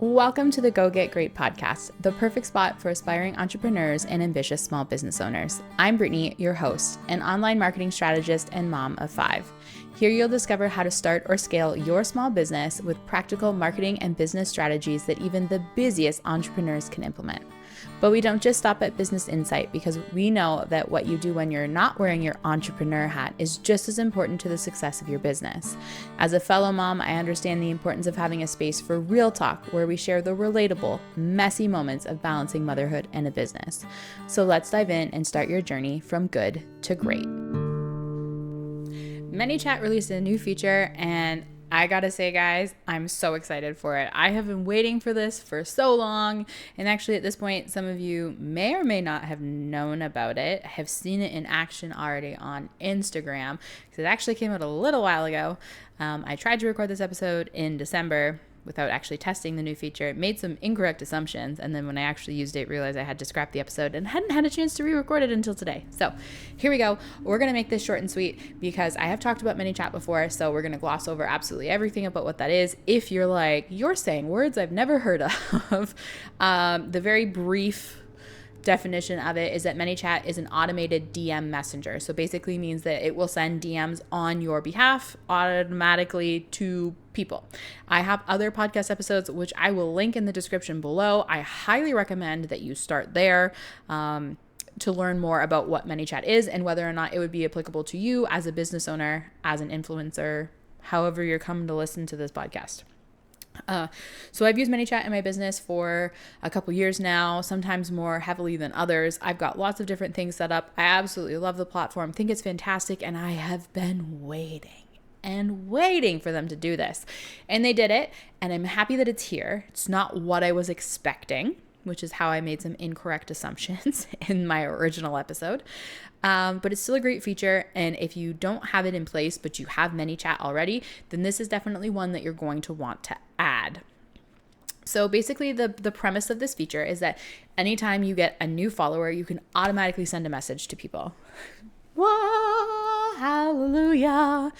Welcome to the Go Get Great podcast, the perfect spot for aspiring entrepreneurs and ambitious small business owners. I'm Brittany, your host, an online marketing strategist and mom of 5. Here you'll discover how to start or scale your small business with practical marketing and business strategies that even the busiest entrepreneurs can implement. But we don't just stop at business insight, because we know that what you do when you're not wearing your entrepreneur hat is just as important to the success of your business. As a fellow mom, I understand the importance of having a space for real talk where we share the relatable, messy moments of balancing motherhood and a business. So let's dive in and start your journey from good to great. ManyChat released a new feature, and I gotta say, guys, I'm so excited for it. I have been waiting for this for so long. And actually, at this point, some of you may or may not have known about it, have seen it in action already on Instagram, because it actually came out a little while ago. I tried to record this episode in December without actually testing the new feature, made some incorrect assumptions, and then when I actually used it, realized I had to scrap the episode and hadn't had a chance to re-record it until today. So here we go. We're going to make this short and sweet because I have talked about ManyChat before, so we're going to gloss over absolutely everything about what that is. If you're like, you're saying words I've never heard of, the very brief definition of it is that ManyChat is an automated DM messenger. So basically means that it will send DMs on your behalf automatically to people. I have other podcast episodes, which I will link in the description below. I highly recommend that you start there to learn more about what ManyChat is and whether or not it would be applicable to you as a business owner, as an influencer, however you're coming to listen to this podcast. So I've used ManyChat in my business for a couple years now, sometimes more heavily than others. I've got lots of different things set up. I absolutely love the platform, think it's fantastic, and I have been waiting for them to do this. And they did it, and I'm happy that it's here. It's not what I was expecting, which is how I made some incorrect assumptions in my original episode. But it's still a great feature. And if you don't have it in place, but you have ManyChat already, then this is definitely one that you're going to want to add. So basically the premise of this feature is that anytime you get a new follower, you can automatically send a message to people. Whoa, hallelujah.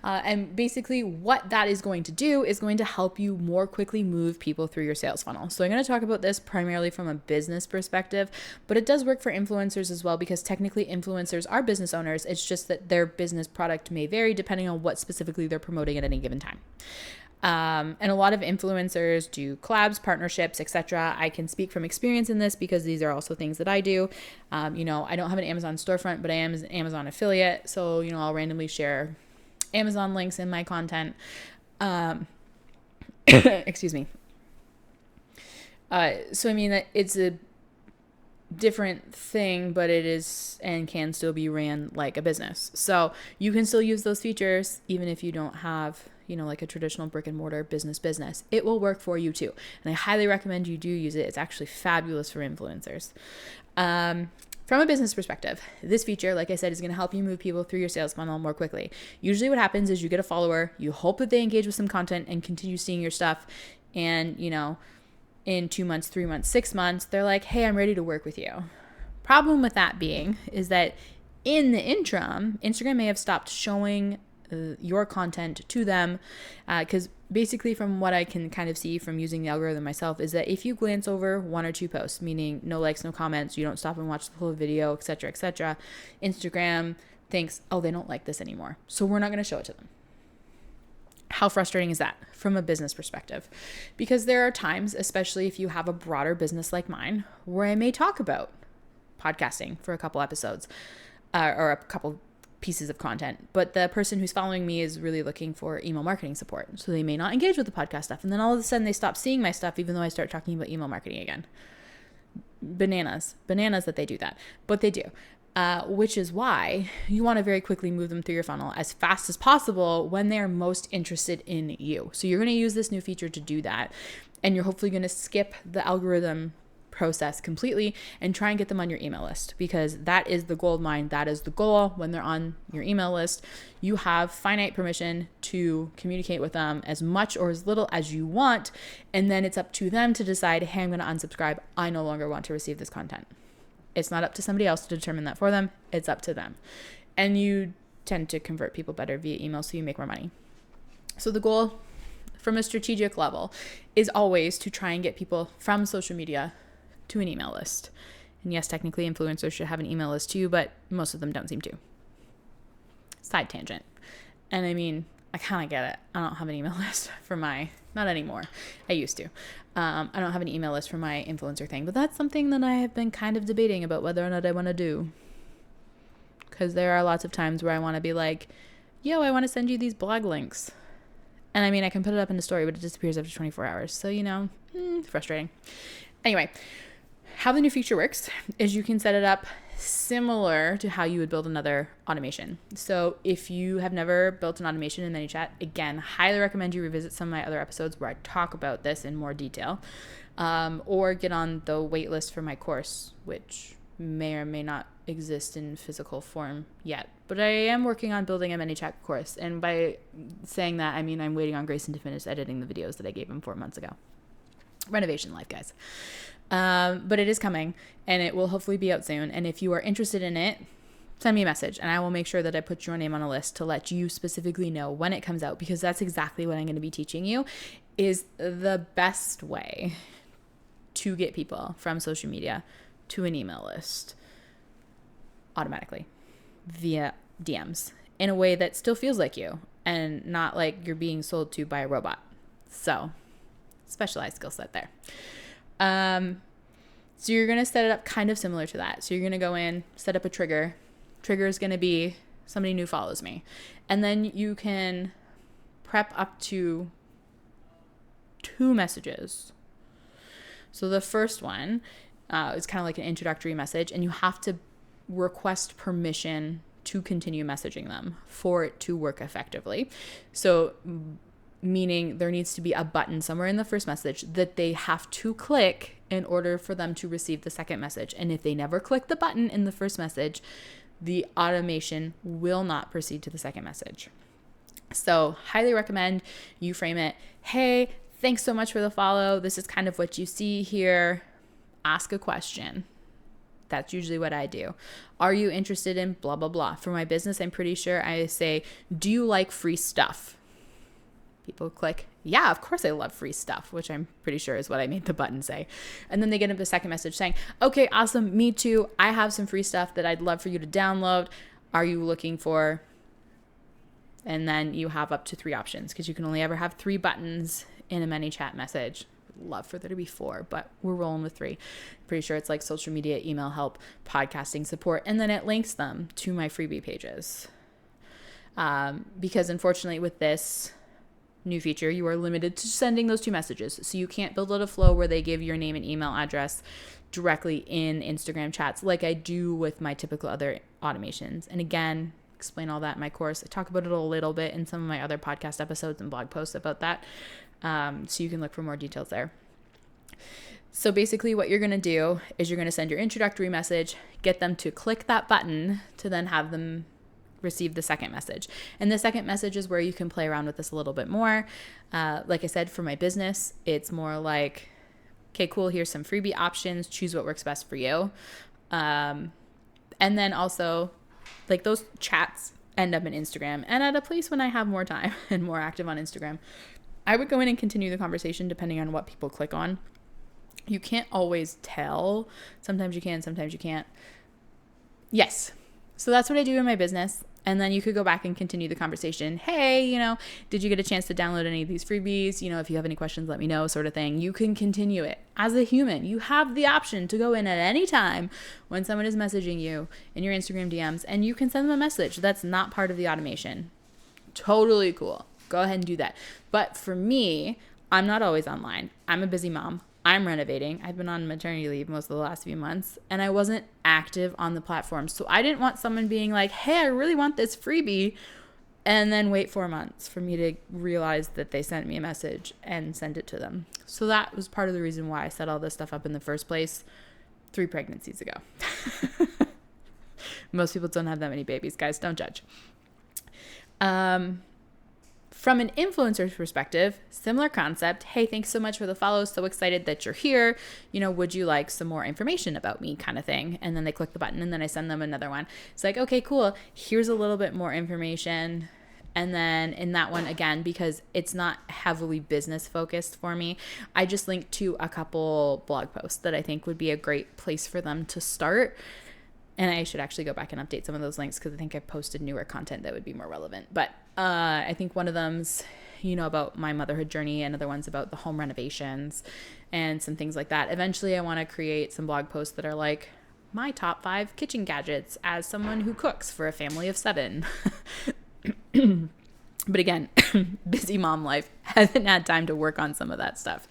And basically what that is going to do is going to help you more quickly move people through your sales funnel. So I'm going to talk about this primarily from a business perspective, but it does work for influencers as well, because technically influencers are business owners. It's just that their business product may vary depending on what specifically they're promoting at any given time. And a lot of influencers do collabs, partnerships, etc. I can speak from experience in this because these are also things that I do. I don't have an Amazon storefront, but I am an Amazon affiliate. So, I'll randomly share Amazon links in my content. Excuse me. It's a different thing, but it is and can still be ran like a business. So you can still use those features even if you don't have like a traditional brick and mortar business. It will work for you too. And I highly recommend you do use it. It's actually fabulous for influencers. From a business perspective, this feature, like I said, is going to help you move people through your sales funnel more quickly. Usually what happens is you get a follower, you hope that they engage with some content and continue seeing your stuff. And, in 2 months, 3 months, 6 months, they're like, hey, I'm ready to work with you. Problem with that being is that in the interim, Instagram may have stopped showing your content to them, because basically from what I can kind of see from using the algorithm myself is that if you glance over 1 or 2 posts, meaning no likes, no comments, you don't stop and watch the whole video, etc., Instagram thinks, oh, they don't like this anymore, so we're not going to show it to them. How frustrating is that from a business perspective? Because there are times, especially if you have a broader business like mine, where I may talk about podcasting for a couple episodes or a couple pieces of content, but the person who's following me is really looking for email marketing support. So they may not engage with the podcast stuff. And then all of a sudden they stop seeing my stuff, even though I start talking about email marketing again. Bananas that they do that, but they do. Which is why you want to very quickly move them through your funnel as fast as possible when they're most interested in you. So you're going to use this new feature to do that. And you're hopefully going to skip the algorithm process completely and try and get them on your email list, because that is the gold mine. That is the goal. When they're on your email list, you have finite permission to communicate with them as much or as little as you want. And then it's up to them to decide, hey, I'm going to unsubscribe. I no longer want to receive this content. It's not up to somebody else to determine that for them. It's up to them. And you tend to convert people better via email, so you make more money. So the goal from a strategic level is always to try and get people from social media to an email list. And yes, technically influencers should have an email list too, but most of them don't seem to. Side tangent. And I mean, I kind of get it. I don't have an email list for not anymore. I used to. I don't have an email list for my influencer thing, but that's something that I have been kind of debating about whether or not I want to do. Because there are lots of times where I want to be like, yo, I want to send you these blog links. And I mean, I can put it up in the story, but it disappears after 24 hours. So, frustrating. Anyway, how the new feature works is you can set it up similar to how you would build another automation. So if you have never built an automation in ManyChat, again, highly recommend you revisit some of my other episodes where I talk about this in more detail, or get on the wait list for my course, which may or may not exist in physical form yet. But I am working on building a ManyChat course. And by saying that, I mean I'm waiting on Grayson to finish editing the videos that I gave him 4 months ago. Renovation life, guys. But it is coming, and it will hopefully be out soon. And if you are interested in it, send me a message, and I will make sure that I put your name on a list to let you specifically know when it comes out, because that's exactly what I'm going to be teaching you is the best way to get people from social media to an email list automatically via DMs in a way that still feels like you and not like you're being sold to by a robot. So specialized skill set there. So you're going to set it up kind of similar to that. So you're going to go in, set up a trigger. Trigger is going to be somebody new follows me. And then you can prep up to 2 messages. So the first one is kind of like an introductory message, and you have to request permission to continue messaging them for it to work effectively. So meaning there needs to be a button somewhere in the first message that they have to click in order for them to receive the second message. And if they never click the button in the first message, the automation will not proceed to the second message. So highly recommend you frame it, hey, thanks so much for the follow. This is kind of what you see here. Ask a question. That's usually what I do. Are you interested in blah, blah, blah? For my business, I'm pretty sure I say, do you like free stuff? People click, yeah, of course I love free stuff, which I'm pretty sure is what I made the button say. And then they get a second message saying, okay, awesome, me too. I have some free stuff that I'd love for you to download. Are you looking for? And then you have up to 3 options because you can only ever have 3 buttons in a ManyChat message. Love for there to be 4, but we're rolling with 3. Pretty sure it's like social media, email help, podcasting support, and then it links them to my freebie pages. Because unfortunately with this new feature, you are limited to sending those 2 messages. So you can't build out a flow where they give your name and email address directly in Instagram chats like I do with my typical other automations. And again, explain all that in my course. I talk about it a little bit in some of my other podcast episodes and blog posts about that. So you can look for more details there. So basically what you're going to do is you're going to send your introductory message, get them to click that button to then have them receive the second message. And the second message is where you can play around with this a little bit more. Like I said, for my business, it's more like, okay, cool, here's some freebie options. Choose what works best for you. And then also, like those chats end up in Instagram. And at a place when I have more time and more active on Instagram, I would go in and continue the conversation depending on what people click on. You can't always tell. Sometimes you can, sometimes you can't. Yes. So that's what I do in my business. And then you could go back and continue the conversation. Hey, did you get a chance to download any of these freebies? If you have any questions, let me know, sort of thing. You can continue it. As a human, you have the option to go in at any time when someone is messaging you in your Instagram DMs, and you can send them a message that's not part of the automation. Totally cool. Go ahead and do that. But for me, I'm not always online. I'm a busy mom. I'm renovating. I've been on maternity leave most of the last few months, and I wasn't active on the platform. So I didn't want someone being like, hey, I really want this freebie, and then wait 4 months for me to realize that they sent me a message and send it to them. So that was part of the reason why I set all this stuff up in the first place 3 pregnancies ago. Most people don't have that many babies, guys. Don't judge. From an influencer's perspective, similar concept. Hey, thanks so much for the follow. So excited that you're here. Would you like some more information about me, kind of thing? And then they click the button, and then I send them another one. It's like, okay, cool. Here's a little bit more information. And then in that one, again, because it's not heavily business focused for me, I just linked to a couple blog posts that I think would be a great place for them to start. And I should actually go back and update some of those links because I think I've posted newer content that would be more relevant. But I think one of them's, about my motherhood journey. Another one's about the home renovations and some things like that. Eventually, I want to create some blog posts that are like my top 5 kitchen gadgets as someone who cooks for a family of 7. But again, busy mom life, hasn't had time to work on some of that stuff.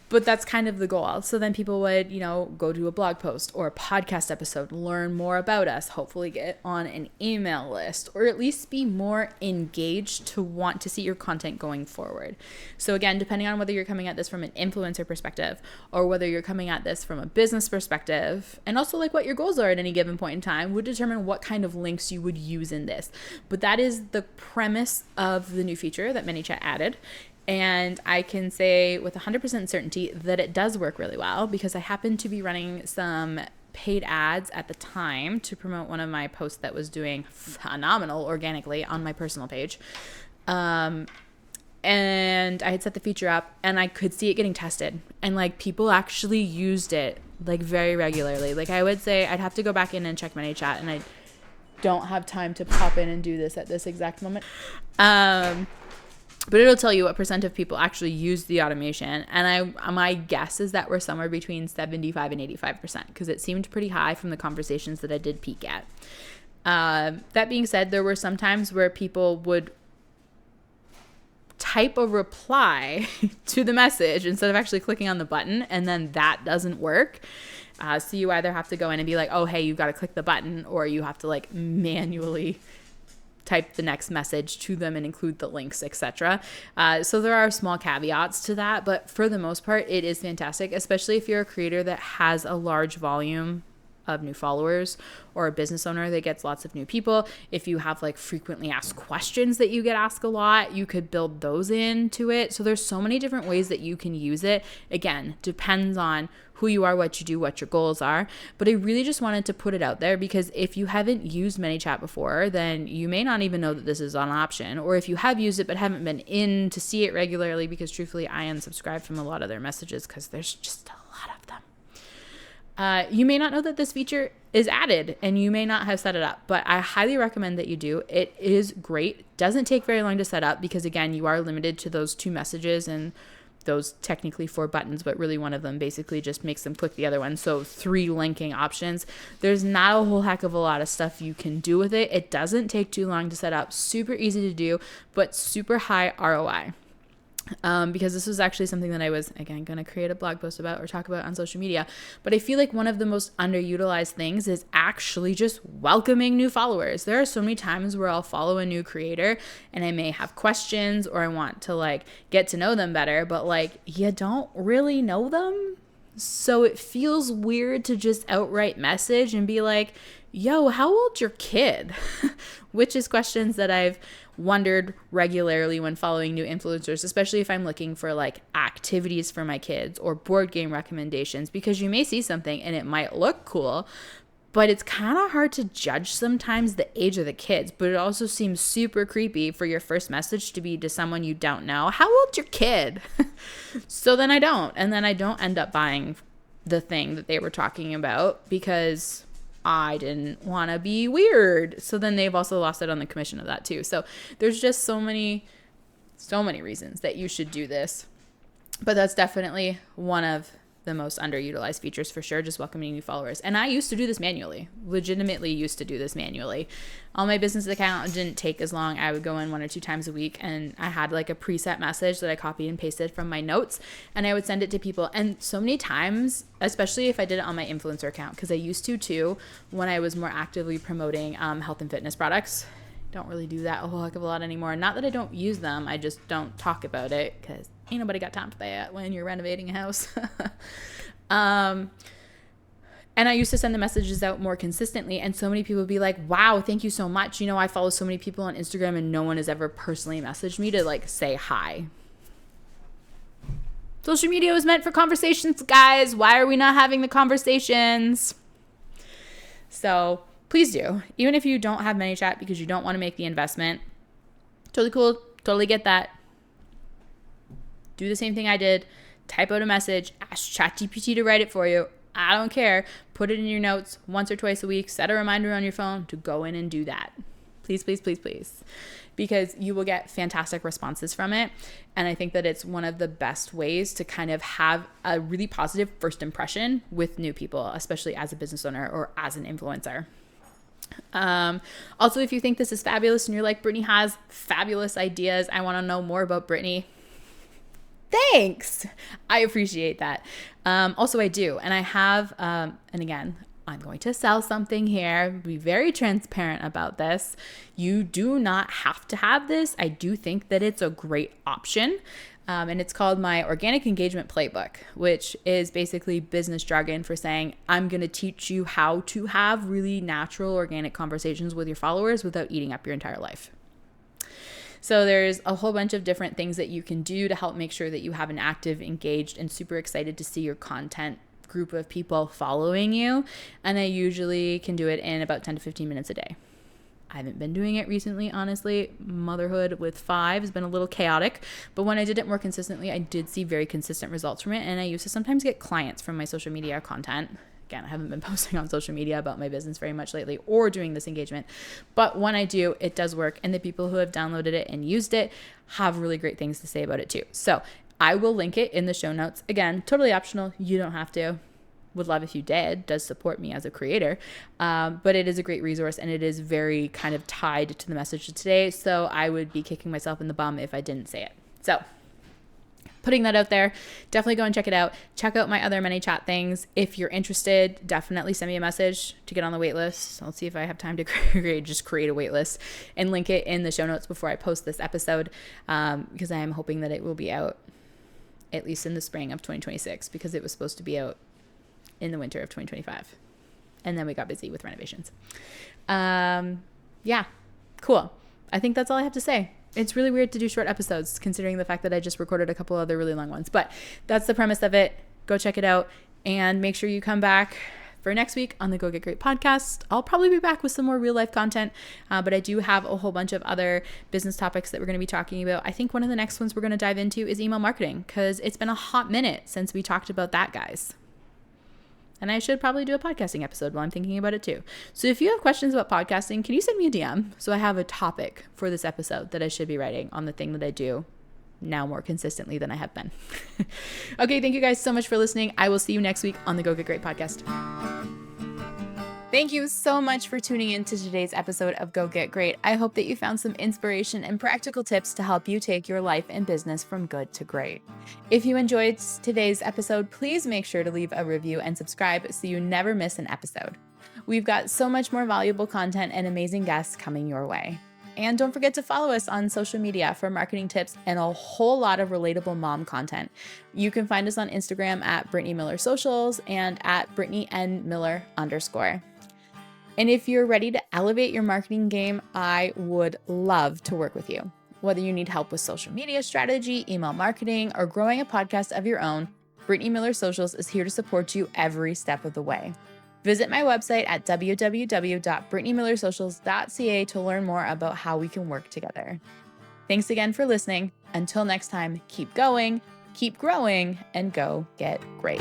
But that's kind of the goal. So then people would, go to a blog post or a podcast episode, learn more about us, hopefully get on an email list, or at least be more engaged to want to see your content going forward. So again, depending on whether you're coming at this from an influencer perspective or whether you're coming at this from a business perspective, and also like what your goals are at any given point in time, would determine what kind of links you would use in this. But that is the premise of the new feature that ManyChat added. And I can say with 100% certainty that it does work really well because I happened to be running some paid ads at the time to promote one of my posts that was doing phenomenal organically on my personal page. And I had set the feature up and I could see it getting tested. And like people actually used it like very regularly. Like I would say I'd have to go back in and check ManyChat, and I don't have time to pop in and do this at this exact moment. But it'll tell you what % of people actually use the automation. And my guess is that we're somewhere between 75 and 85% because it seemed pretty high from the conversations that I did peek at. That being said, there were some times where people would type a reply to the message instead of actually clicking on the button, and then that doesn't work. So you either have to go in and be like, oh, hey, you've got to click the button, or you have to like manually type the next message to them and include the links, etc. So there are small caveats to that, but for the most part, it is fantastic, especially if you're a creator that has a large volume of new followers or a business owner that gets lots of new people. If you have like frequently asked questions that you get asked a lot, you could build those into it. So there's so many different ways that you can use it. Again, depends on who you are, what you do, what your goals are. But I really just wanted to put it out there because if you haven't used ManyChat before, then you may not even know that this is an option. Or if you have used it but haven't been in to see it regularly, because truthfully, I unsubscribed from a lot of their messages because there's just a lot of them. You may not know that this feature is added and you may not have set it up, but I highly recommend that you do. It is great. Doesn't take very long to set up because again, you are limited to those 2 messages and those technically 4 buttons, but really one of them basically just makes them click the other one. So 3 linking options. There's not a whole heck of a lot of stuff you can do with it. It doesn't take too long to set up. Super easy to do, but super high ROI. Because this was actually something that I was, again, going to create a blog post about or talk about on social media. But I feel like one of the most underutilized things is actually just welcoming new followers. There are so many times where I'll follow a new creator and I may have questions or I want to like get to know them better, but like you don't really know them. So it feels weird to just outright message and be like, yo, how old's your kid? Which is questions that I've wondered regularly when following new influencers, especially if I'm looking for like activities for my kids or board game recommendations, because you may see something and it might look cool, but it's kind of hard to judge sometimes the age of the kids. But it also seems super creepy for your first message to be to someone you don't know. How old's your kid? So then I don't. And then I don't end up buying the thing that they were talking about because I didn't want to be weird. So then they've also lost it on the commission of that too. So there's just so many reasons that you should do this. But that's definitely one of the most underutilized features for sure, just welcoming new followers. And I used to do this manually, legitimately used to do this manually. On my business account, it didn't take as long. I would go in 1 or 2 times a week and I had like a preset message that I copied and pasted from my notes and I would send it to people. And so many times, especially if I did it on my influencer account, because I used to too when I was more actively promoting health and fitness products. Don't really do that a whole heck of a lot anymore. Not that I don't use them, I just don't talk about it because ain't nobody got time for that when you're renovating a house. And I used to send the messages out more consistently, and so many people would be like, wow, thank you so much. You know, I follow so many people on Instagram and no one has ever personally messaged me to like say hi. Social media was meant for conversations, guys. Why are we not having the conversations? So please do. Even if you don't have ManyChat because you don't want to make the investment, totally cool, totally get that. Do the same thing I did. Type out a message, ask ChatGPT to write it for you. I don't care. Put it in your notes once or twice a week. Set a reminder on your phone to go in and do that. Please, please, please, please. Because you will get fantastic responses from it. And I think that it's one of the best ways to kind of have a really positive first impression with new people, especially as a business owner or as an influencer. Also, if you think this is fabulous and you're like, Brittany has fabulous ideas, I want to know more about Brittany. Thanks. I appreciate that. Also, I do. And I have, and again, I'm going to sell something here, be very transparent about this. You do not have to have this. I do think that it's a great option. And it's called my Organic Engagement Playbook, which is basically business jargon for saying, I'm going to teach you how to have really natural, organic conversations with your followers without eating up your entire life. So there's a whole bunch of different things that you can do to help make sure that you have an active, engaged, and super excited to see your content group of people following you. And I usually can do it in about 10 to 15 minutes a day. I haven't been doing it recently, honestly. Motherhood with 5 has been a little chaotic, but when I did it more consistently, I did see very consistent results from it. And I used to sometimes get clients from my social media content. Again, I haven't been posting on social media about my business very much lately or doing this engagement. But when I do, it does work. And the people who have downloaded it and used it have really great things to say about it too. So I will link it in the show notes. Again, totally optional. You don't have to. Would love if you did. Does support me as a creator. But it is a great resource and it is very kind of tied to the message of today. So I would be kicking myself in the bum if I didn't say it. So putting that out there, definitely go and check it out. Check out my other ManyChat things. If you're interested, definitely send me a message to get on the wait list. I'll see if I have time to create a wait list and link it in the show notes before I post this episode, because I am hoping that it will be out at least in the spring of 2026, because it was supposed to be out in the winter of 2025. And then we got busy with renovations. Yeah, cool. I think that's all I have to say. It's really weird to do short episodes considering the fact that I just recorded a couple other really long ones, but that's the premise of it. Go check it out and make sure you come back for next week on the Go Get Great podcast. I'll probably be back with some more real life content, but I do have a whole bunch of other business topics that we're going to be talking about. I think one of the next ones we're going to dive into is email marketing, because it's been a hot minute since we talked about that, guys. And I should probably do a podcasting episode while I'm thinking about it too. So if you have questions about podcasting, can you send me a DM so I have a topic for this episode that I should be writing on the thing that I do now more consistently than I have been. Okay, thank you guys so much for listening. I will see you next week on the Go Get Great podcast. Thank you so much for tuning in to today's episode of Go Get Great. I hope that you found some inspiration and practical tips to help you take your life and business from good to great. If you enjoyed today's episode, please make sure to leave a review and subscribe so you never miss an episode. We've got so much more valuable content and amazing guests coming your way. And don't forget to follow us on social media for marketing tips and a whole lot of relatable mom content. You can find us on Instagram at Brittany Miller Socials and at Brittany N Miller _. And if you're ready to elevate your marketing game, I would love to work with you. Whether you need help with social media strategy, email marketing, or growing a podcast of your own, Brittany Miller Socials is here to support you every step of the way. Visit my website at www.brittnymillersocials.ca to learn more about how we can work together. Thanks again for listening. Until next time, keep going, keep growing, and go get great.